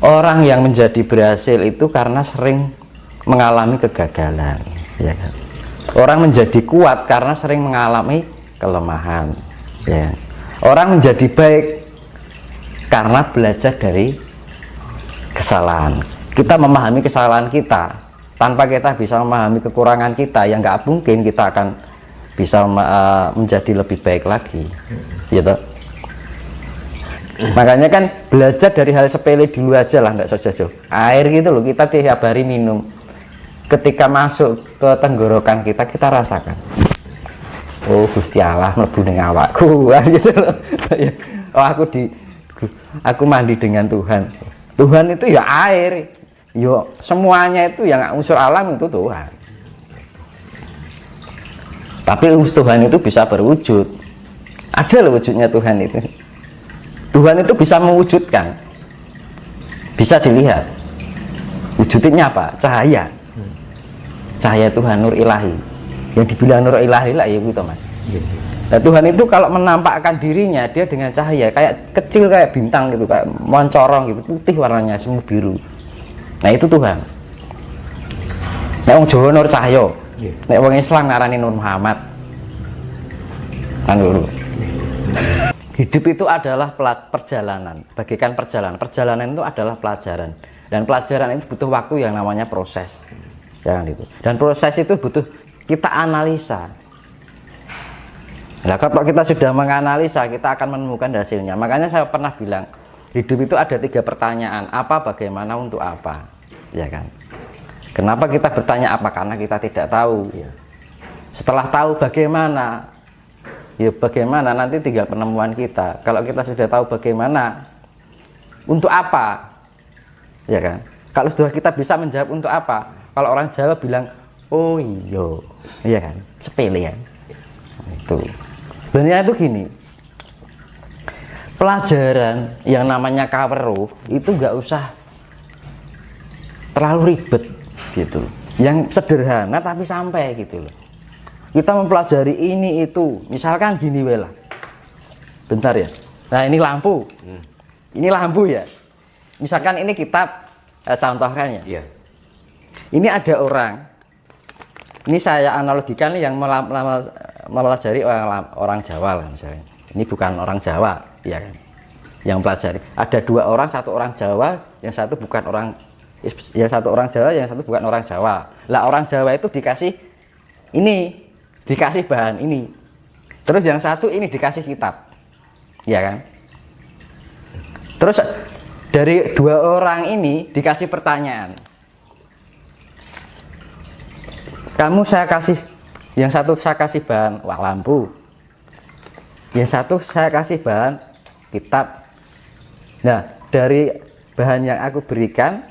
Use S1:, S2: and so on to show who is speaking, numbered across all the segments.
S1: Orang yang menjadi berhasil itu karena sering mengalami kegagalan, ya kan? Orang menjadi kuat karena sering mengalami kelemahan, ya. Orang menjadi baik karena belajar dari kesalahan. Kita memahami kesalahan kita, tanpa kita bisa memahami kekurangan kita, yang nggak mungkin kita akan bisa menjadi lebih baik lagi, gitu. Makanya kan belajar dari hal sepele dulu aja lah, nggak jauh-jauh. Air gitu loh, kita tiap hari minum, ketika masuk ke tenggorokan kita, kita rasakan, oh Gusti Allah mlebu ning awakku, gitu loh. Oh aku mandi dengan Tuhan. Tuhan itu ya air, yo semuanya itu yang unsur alam itu Tuhan. Tapi Tuhan itu bisa berwujud, ada loh wujudnya Tuhan itu. Tuhan itu bisa mewujudkan, bisa dilihat. Wujudnya apa? Cahaya. Cahaya Tuhan, nur ilahi. Yang dibilang nur ilahi lah ya gitu mas. Nah, Tuhan itu kalau menampakkan dirinya, dia dengan cahaya kayak kecil, kayak bintang gitu, kayak mencorong gitu, putih warnanya, semu biru. Nah itu Tuhan. Nek wong Jawa nur cahya, nek wong Islam ngarani Nur Muhammad. Kan dulu. Hidup itu adalah perjalanan, bagaikan perjalanan. Perjalanan itu adalah pelajaran, dan pelajaran itu butuh waktu yang namanya proses, jangan itu. Dan proses itu butuh kita analisa. Nah, kalau kita sudah menganalisa, kita akan menemukan hasilnya. Makanya saya pernah bilang, hidup itu ada 3 pertanyaan: apa, bagaimana, untuk apa, ya kan? Kenapa kita bertanya apa? Karena kita tidak tahu. Setelah tahu bagaimana, ya bagaimana nanti tinggal penemuan kita. Kalau kita sudah tahu bagaimana, untuk apa, ya kan? Kalau sudah kita bisa menjawab untuk apa, kalau orang Jawa bilang oh iyo, iya kan, sepele ya. Itu sebenarnya itu gini, pelajaran yang namanya kaweruh itu nggak usah terlalu ribet gitu, yang sederhana tapi sampai gitu loh. Kita mempelajari ini itu, misalkan gini lah, bentar ya. Nah ini lampu, ini lampu ya. Misalkan ini kitab, contohkan ya. Ini ada orang, ini saya analogikan yang mempelajari orang Jawa lah misalnya. Ini bukan orang Jawa, ya kan? Yang pelajari. Ada 2 orang, satu orang Jawa, yang satu bukan orang, yang satu orang Jawa, yang satu bukan orang Jawa. Lah orang Jawa itu dikasih ini, dikasih bahan ini, terus yang satu ini dikasih kitab, ya kan? Terus dari 2 orang ini dikasih pertanyaan, kamu saya kasih, yang satu saya kasih bahan lampu, yang satu saya kasih bahan kitab. Nah dari bahan yang aku berikan,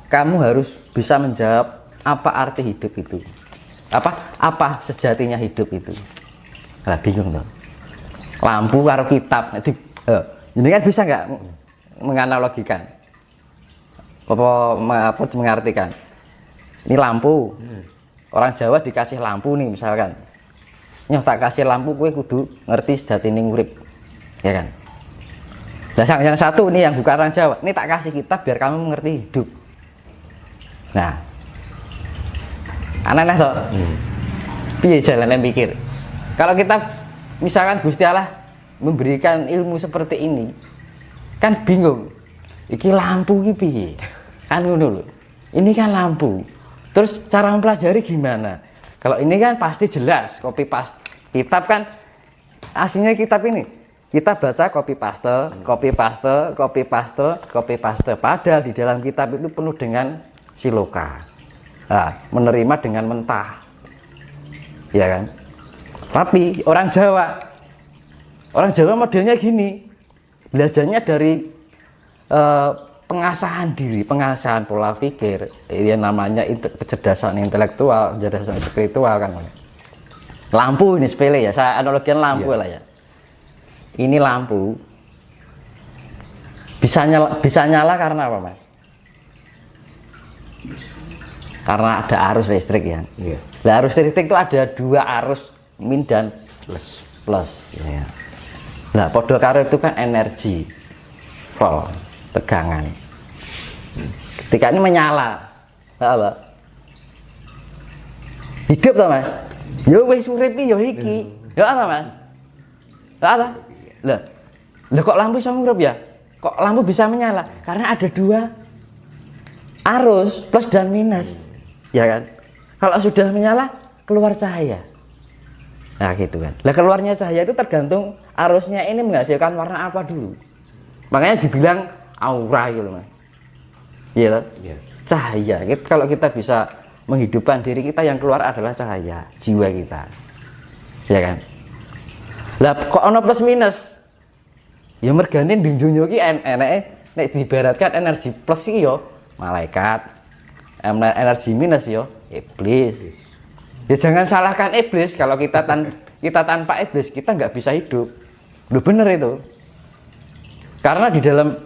S1: kamu harus bisa menjawab apa arti hidup itu, apa sejatinya hidup itu. Nah bingung dong, lampu karo kitab. Ini kan bisa nggak menganalogikan apa mengartikan? Ini lampu, orang Jawa dikasih lampu nih misalkan, nyoh tak kasih lampu, kue kudu ngerti sejatine urip, ya kan? Nah yang satu nih yang bukan orang Jawa, ini tak kasih kitab biar kamu mengerti hidup. Nah aneh toh, piye jalannya pikir. Kalau kita misalkan Gusti Allah memberikan ilmu seperti ini, kan bingung, iki lampu iki piye, kan ngono lho. Ini kan lampu, terus cara mempelajari gimana? Kalau ini kan pasti jelas, copy paste. Kitab kan aslinya kitab ini, kita baca copy paste, copy paste, copy paste, copy paste. Padahal di dalam kitab itu penuh dengan siloka. Nah, menerima dengan mentah, ya kan? Tapi orang Jawa modelnya gini, belajarnya dari pengasahan diri, pengasahan pola pikir, yang namanya kecerdasan intelektual, kecerdasan spiritual kan. Lampu ini sepele ya, saya analogikan lampu lah ya. Ini lampu bisa nyala karena apa mas? Karena ada arus listrik ya. Nah, arus listrik itu ada 2 arus, min dan plus. Ya. Nah, podo karo itu kan energi, volt. tegangan. Ketika ini menyala, apa? Hidup toh Mas? Ya wis urip ya iki. Ya apa Mas? Ya apa? Lah kok lampu bisa ngurup ya? Kok lampu bisa menyala? Karena ada dua arus plus dan minus, ya kan? Kalau sudah menyala keluar cahaya. Nah gitu kan. Lah keluarnya cahaya itu tergantung arusnya ini menghasilkan warna apa dulu. Makanya dibilang aura gitu Mas. Iya toh? Iya. Cahaya. Kalau kita bisa menghidupkan diri kita, yang keluar adalah cahaya jiwa kita, ya kan? Lah kok ono plus minus? Ya mergane di dunya iki eneke nek diibaratkan energi plus iki yo malaikat, energi minus yo iblis. Ya jangan salahkan iblis. Kalau kita tanpa iblis kita nggak bisa hidup. Lu bener itu. Karena di dalam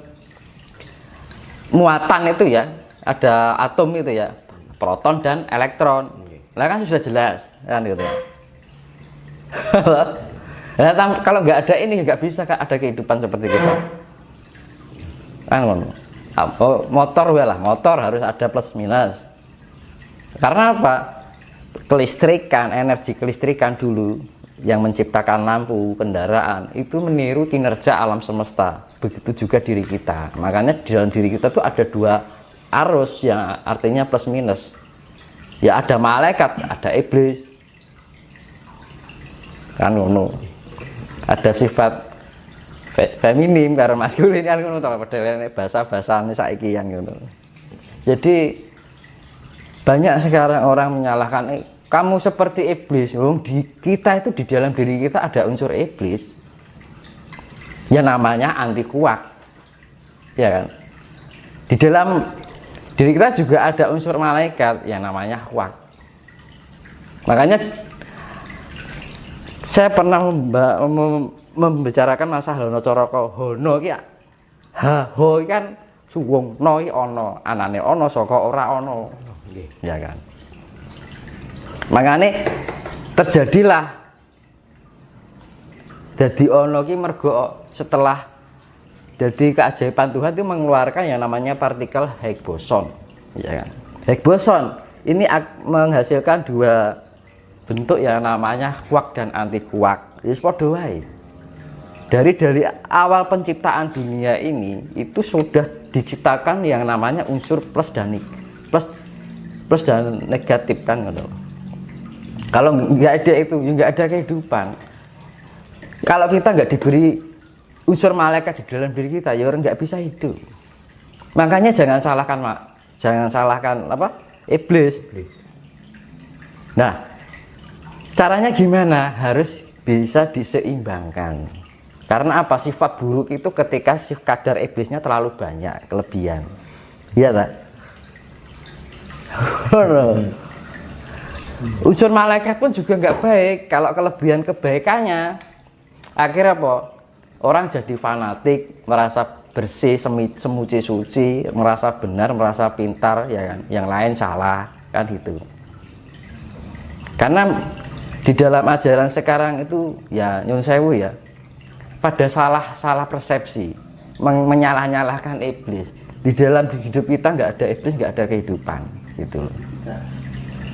S1: muatan itu ya ada atom itu ya, proton dan elektron. Lah kan sudah jelas kan gitu ya. Nah, kalau nggak ada ini nggak bisa ada kehidupan seperti kita. Kan motor motor harus ada plus minus. Karena apa? Kelistrikan, energi kelistrikan dulu yang menciptakan lampu kendaraan itu meniru kinerja alam semesta. Begitu juga diri kita. Makanya di dalam diri kita tuh ada dua arus yang artinya plus minus. Ya ada malaikat, ada iblis. Kan ngono. Ada sifat feminim karo maskulin kan ngono to padahal bahasa-bahasane saiki yang ngono. Jadi banyak sekarang orang menyalahkan kamu seperti iblis. Di kita itu di dalam diri kita ada unsur iblis. Ya namanya anti kuat. Ya kan? Di dalam diri kita juga ada unsur malaikat yang namanya kuat. Makanya saya pernah membicarakan masalah Hono Coroko. Hono iki ho kan suwung, no iki ana, anane ana saka ora ana. Ya kan. Makanya terjadilah jadi ono ki mergo setelah jadi keajaiban Tuhan itu mengeluarkan yang namanya partikel Higgs boson, ya kan. Higgs boson ini menghasilkan dua bentuk yang namanya quark dan anti quark. Wis padha wae. Dari awal penciptaan dunia ini itu sudah diciptakan yang namanya unsur plus dan negatif kan gitu. Kalau nggak ada itu, nggak ada kehidupan. Kalau kita nggak diberi unsur malaikat di dalam diri kita, ya orang nggak bisa hidup. Makanya jangan salahkan apa? Iblis. Nah, caranya gimana? Harus bisa diseimbangkan. Karena apa? Sifat buruk itu ketika kadar iblisnya terlalu banyak, kelebihan. Iya tak? Unsur malaikat pun juga nggak baik. Kalau kelebihan kebaikannya, akhirnya apa? Orang jadi fanatik, merasa bersih, semuci suci, merasa benar, merasa pintar, ya kan? Yang lain salah, kan gitu. Karena di dalam ajaran sekarang itu ya nyun sewu ya, pada salah persepsi, menyalah-nyalahkan iblis. Di dalam hidup kita nggak ada iblis, nggak ada kehidupan, gitu.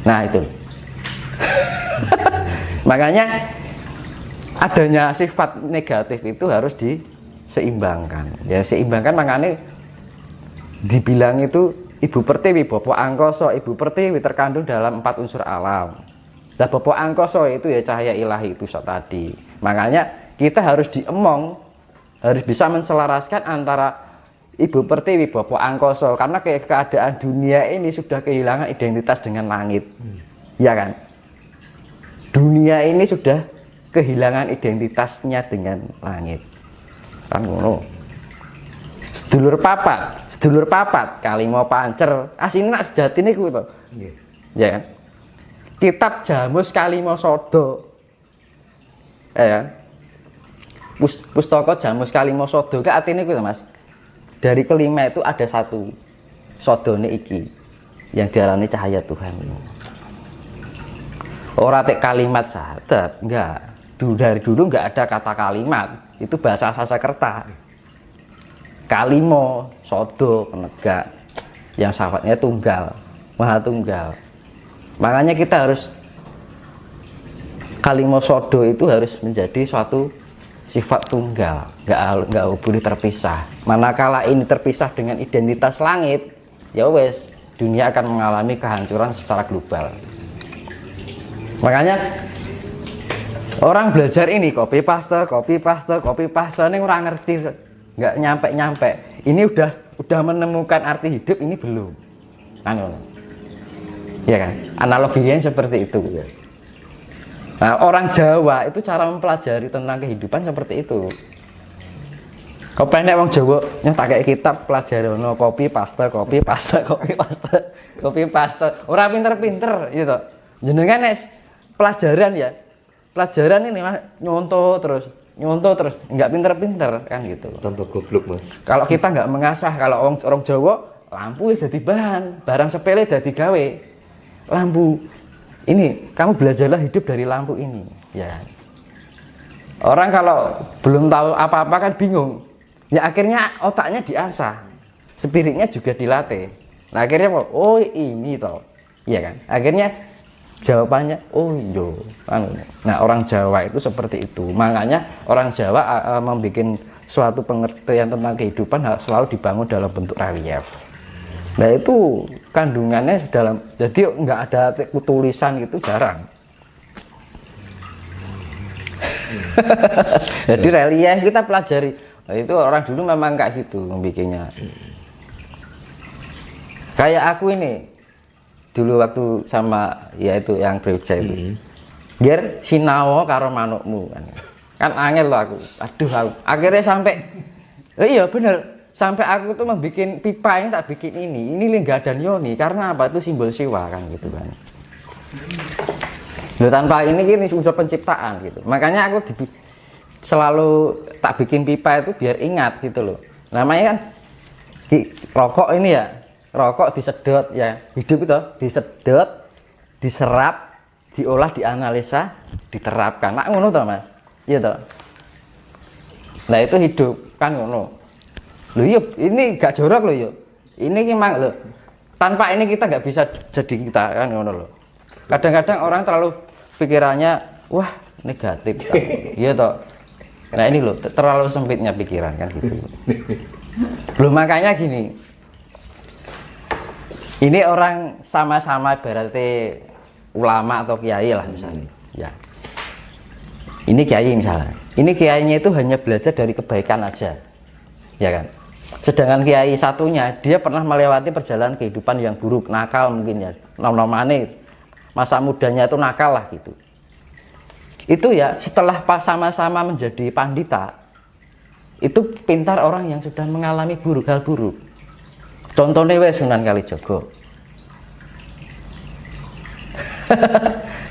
S1: Nah itu. Makanya adanya sifat negatif itu harus diseimbangkan. Ya seimbangkan, makanya dibilang itu Ibu Pertiwi, Bopo Angkoso. Ibu Pertiwi terkandung dalam 4 unsur alam. Nah Bopo Angkoso itu ya cahaya ilahi itu tadi. Makanya kita harus diemong, harus bisa menselaraskan antara Ibu Pertiwi, Bopo Angkoso. Karena keadaan dunia ini sudah kehilangan identitas dengan langit. Ya kan? Dunia ini sudah kehilangan identitasnya dengan langit. Kan ngono. Sedulur papat kali mau pancer asine nak sejatine kuwi to. Nggih. Ya kan? Kitab Jamus Kalima Sada. Ya kan? Pustaka Jamus Kalima Sada ki artine kuwi to Mas. Dari kelima itu ada satu sodone iki yang diarani cahaya Tuhan. Ora tek kalimat syahadat, enggak. Dari dulu enggak ada kata kalimat. Itu bahasa Sanskerta. kalimo sodo penegak yang sifatnya tunggal, maha tunggal. Makanya kita harus kalimo sodo itu harus menjadi suatu sifat tunggal, nggak boleh terpisah. Manakala ini terpisah dengan identitas langit, ya wes dunia akan mengalami kehancuran secara global. Makanya orang belajar ini copy paste ini orang ngerti, nggak nyampe. Ini udah menemukan arti hidup, ini belum. Ya kan? Analoginya seperti itu. Nah, orang Jawa itu cara mempelajari tentang kehidupan seperti itu. Kau pendek orang Jawa yang tak kayak kitab pelajari no copy paste. Orang pinter-pinter gitu. Jenengan pelajaran ya. Pelajaran ini mah nyontoh terus, nggak pinter-pinter kan gitu.
S2: Tambah goblok Mas.
S1: Kalau kita nggak mengasah, kalau orang Jawa lampu ya jadi bahan, barang sepele jadi gawe. Lampu ini kamu belajarlah hidup dari lampu ini, ya. Orang kalau belum tahu apa-apa kan bingung. Ya akhirnya otaknya diasah, spiritnya juga dilatih. Nah akhirnya oh ini toh, iya kan? Akhirnya jawabannya oh iya. Nah orang Jawa itu seperti itu. Makanya orang Jawa membuat suatu pengertian tentang kehidupan selalu dibangun dalam bentuk relief. Nah itu kandungannya dalam, jadi nggak ada tulisan gitu jarang. Jadi relief kita pelajari. Nah, itu orang dulu memang kayak gitu membikinnya. Kayak aku ini dulu waktu sama yaitu yang gereja itu. Biar sinawo karo manukmu kan angel loh aku. Aduh aku. Akhirnya sampai iya bener. Sampai aku tuh membuat pipa ini tak bikin ini Lingga dan Yoni karena apa itu simbol siwa kan gitu kan. Loh, tanpa ini unsur penciptaan gitu. Makanya aku selalu tak bikin pipa itu biar ingat gitu loh. Namanya kan rokok ini ya, rokok disedot ya, hidup itu disedot, diserap, diolah, dianalisa, diterapkan. Nah ngono toh Mas, iya toh. Nah itu hidup kan ngono. Loh yuk, ini gak jorok loh yuk. Ini memang loh. Tanpa ini kita nggak bisa jadi kita kan ngono loh. Kadang-kadang orang terlalu pikirannya wah negatif. Iya toh. Nah ini loh terlalu sempitnya pikiran kan gitu. Loh makanya gini. Ini orang sama-sama berarti ulama atau kiai lah misalnya. Ya. Ini kiai misalnya. Ini kiainya itu hanya belajar dari kebaikan aja. Ya kan? Sedangkan kiai satunya dia pernah melewati perjalanan kehidupan yang buruk, nakal mungkin ya. Nom-nomane masa mudanya itu nakal lah gitu. Itu ya setelah pas sama-sama menjadi pandita, itu pintar orang yang sudah mengalami hal buruk. Contohnya Sunan Kalijaga.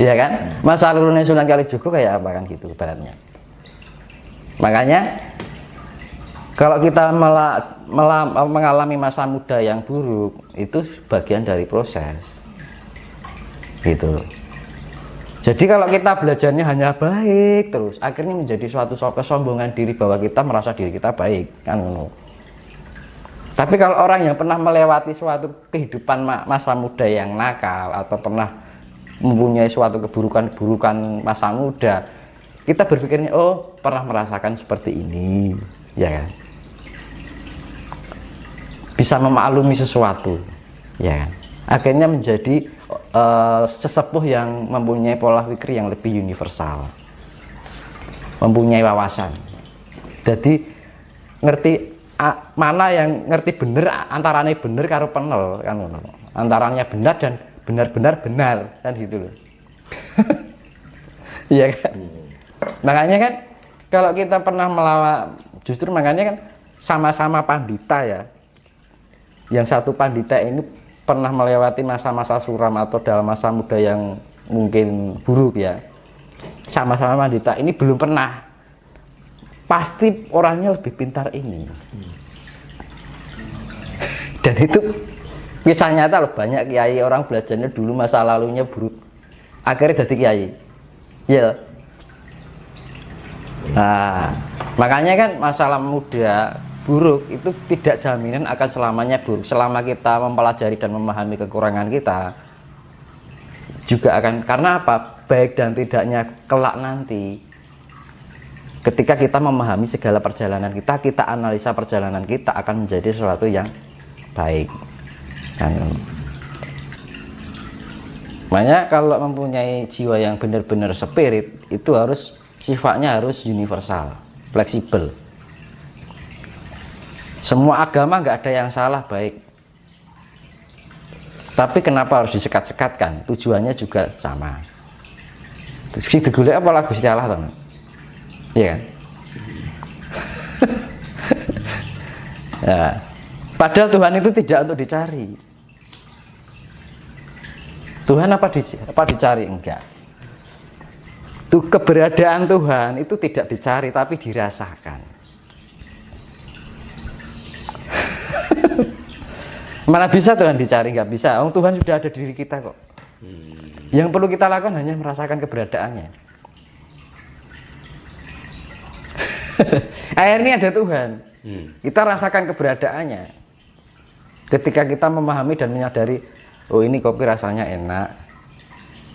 S1: Ya kan? Masa lalunya Sunan Kalijaga kayak apa kan gitu baratnya. Makanya kalau kita mengalami masa muda yang buruk, itu bagian dari proses. Gitu. Jadi kalau kita belajarnya hanya baik terus, akhirnya menjadi suatu kesombongan diri bahwa kita merasa diri kita baik, kan? Tapi kalau orang yang pernah melewati suatu kehidupan masa muda yang nakal atau pernah mempunyai suatu keburukan masa muda, kita berpikirnya oh pernah merasakan seperti ini, ya kan? Bisa memaklumi sesuatu, ya kan? Akhirnya menjadi sesepuh yang mempunyai pola pikir yang lebih universal, mempunyai wawasan. Jadi ngerti mana yang ngerti bener antaranya bener karo penel kan, antaranya benar dan benar-benar benar kan gitu loh. Iya kan? Makanya kan kalau kita pernah melawan, justru makanya kan sama-sama pandita ya. Yang satu pandita ini pernah melewati masa-masa suram atau dalam masa muda yang mungkin buruk ya. Sama-sama pandita ini belum pernah. Pasti orangnya lebih pintar ini. Dan itu kisah nyata loh, banyak kiai orang belajarnya dulu masa lalunya buruk. Akhirnya jadi kiai. Ya. Nah, makanya kan masalah muda buruk itu tidak jaminan akan selamanya buruk. Selama kita mempelajari dan memahami kekurangan kita juga akan, karena apa? Baik dan tidaknya kelak nanti ketika kita memahami segala perjalanan kita analisa perjalanan kita akan menjadi sesuatu yang baik. Makanya kalau mempunyai jiwa yang benar-benar spirit itu harus sifatnya harus universal, fleksibel. Semua agama nggak ada yang salah baik. Tapi kenapa harus disekat-sekatkan? Tujuannya juga sama. Si digolek apa lagu Gusti Allah, teman? Iya kan? Ya. Padahal Tuhan itu tidak untuk dicari. Tuhan apa dicari? Enggak. Tuh, keberadaan Tuhan itu tidak dicari tapi dirasakan. Mana bisa Tuhan dicari? Nggak bisa. Oh, Tuhan sudah ada di diri kita kok. Yang perlu kita lakukan hanya merasakan keberadaannya. Akhirnya ada Tuhan. Kita rasakan keberadaannya. Ketika kita memahami dan menyadari, oh ini kopi rasanya enak,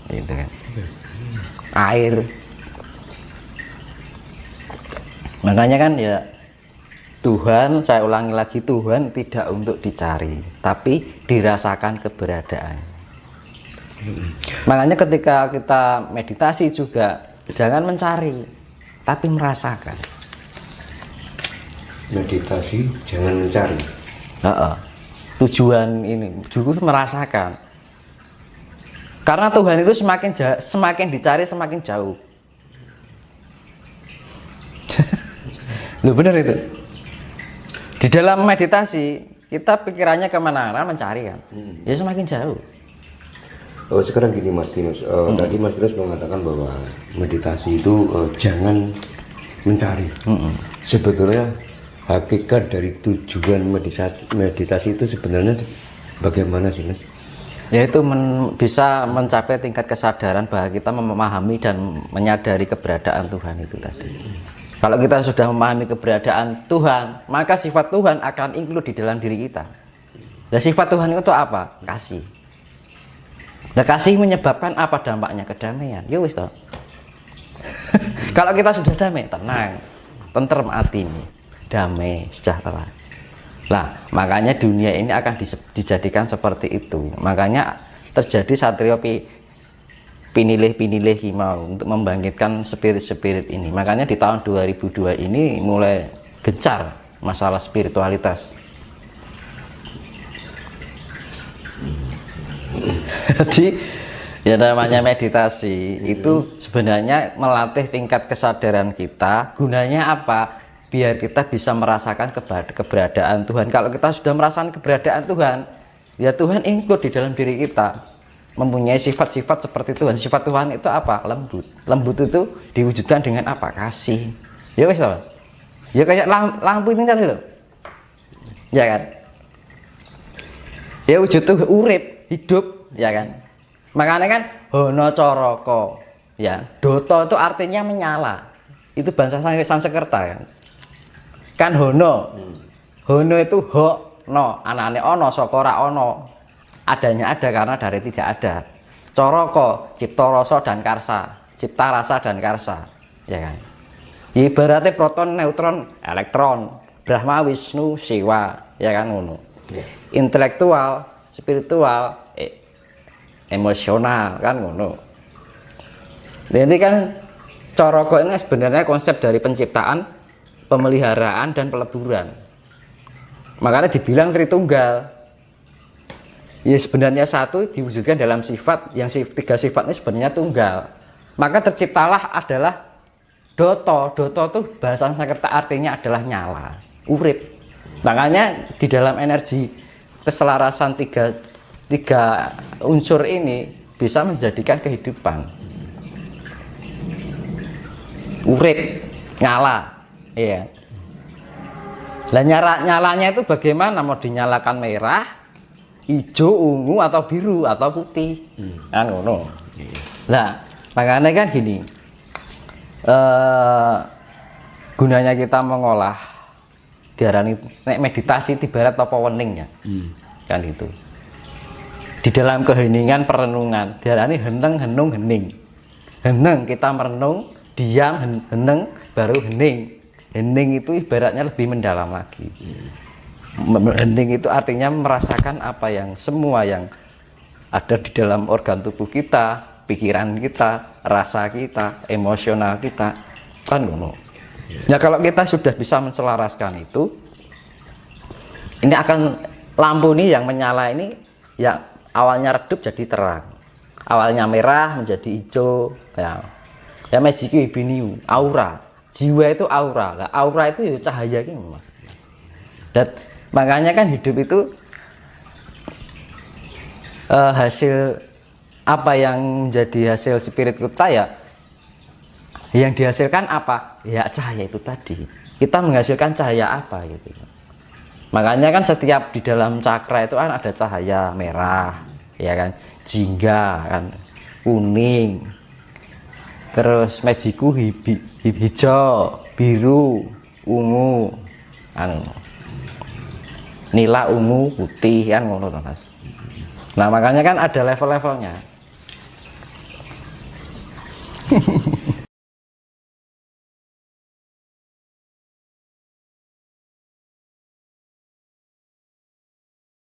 S1: gitu kan. Air. Makanya kan ya Tuhan, saya ulangi lagi, Tuhan tidak untuk dicari, tapi dirasakan keberadaan. Makanya ketika kita meditasi juga jangan mencari, tapi merasakan.
S2: Meditasi jangan mencari.
S1: Tujuan ini juga merasakan. Karena Tuhan itu semakin dicari semakin jauh. Loh bener itu. Di dalam meditasi kita pikirannya kemana-mana mencari kan, ya semakin jauh.
S2: Oh sekarang gini Mas Dimas, tadi Mas Dimas mengatakan bahwa meditasi itu jangan mencari. Sebetulnya hakikat dari tujuan meditasi itu sebenarnya bagaimana sih Mas?
S1: Yaitu bisa mencapai tingkat kesadaran bahwa kita memahami dan menyadari keberadaan Tuhan itu tadi. Kalau kita sudah memahami keberadaan Tuhan, maka sifat Tuhan akan include di dalam diri kita. Dan sifat Tuhan itu apa? Kasih. Dan kasih menyebabkan apa dampaknya? Kedamaian. Ya wis toh. Kalau kita sudah damai, tenang, tentrem hatimu, damai, sejahtera. Lah, makanya dunia ini akan dijadikan seperti itu. Makanya terjadi satrio pinilih mau untuk membangkitkan spirit-spirit ini. Makanya di tahun 2002 ini mulai gencar masalah spiritualitas. Jadi ya namanya meditasi itu sebenarnya melatih tingkat kesadaran kita. Gunanya apa? Biar kita bisa merasakan keberadaan Tuhan. Kalau kita sudah merasakan keberadaan Tuhan, ya Tuhan include di dalam diri kita. Mempunyai sifat-sifat seperti Tuhan. Sifat Tuhan itu apa? Lembut. Lembut itu diwujudkan dengan apa? Kasih. Ya wis toh. Ya kayak lampu ini tadi loh. Ya kan? Ya wujud tuh urip, hidup, ya kan? Makanya kan hono coroko. Ya, doto itu artinya menyala. Itu bahasa Sanskerta kan. Kan hono. Hono itu ho no, anane ono saka ora ono. Adanya ada karena dari tidak ada. Coroko, cipta rasa dan karsa, cipta rasa dan karsa, ya kan? Ibaratnya proton, neutron, elektron, Brahma, Wisnu, Siwa, ya kan ngono. Intelektual, spiritual, emosional, kan ngono. Jadi kan coroko ini sebenarnya konsep dari penciptaan, pemeliharaan dan peleburan. Makanya dibilang Tritunggal. Ya sebenarnya satu diwujudkan dalam sifat yang tiga sifat ini sebenarnya tunggal. Maka terciptalah adalah doto. Doto itu bahasa Sanskerta artinya adalah nyala, urip. Makanya di dalam energi keselarasan tiga unsur ini bisa menjadikan kehidupan. Urip, nyala, iya. Lah nyalanya itu bagaimana? Mau dinyalakan merah, hijau, ungu atau biru atau putih, kan ngono. Nah, makanya kan gini, gunanya kita mengolah diarani nek meditasi ibarat apa weningnya. Kan itu. Di dalam keheningan perenungan diarani heneng henung hening. Heneng kita merenung, diam heneng baru hening. Hening itu ibaratnya lebih mendalam lagi. Hening itu artinya merasakan apa yang semua yang ada di dalam organ tubuh kita, pikiran kita, rasa kita, emosional kita, kan ngono. Ya kalau kita sudah bisa menselaraskan itu, ini akan lampu ini yang menyala ini yang awalnya redup jadi terang, awalnya merah menjadi hijau, ya magic biniu, aura, jiwa itu aura, lah aura itu ya cahaya gitu mas. Dan makanya kan hidup itu hasil apa yang menjadi hasil spirit kita ya, yang dihasilkan apa ya cahaya itu tadi. Kita menghasilkan cahaya apa gitu. Makanya kan setiap di dalam cakra itu kan ada cahaya merah, ya kan, jingga kan, kuning, terus magiku hijau, biru, ungu, nila, ungu, putih kan ngono mas. Nah makanya kan ada level-levelnya.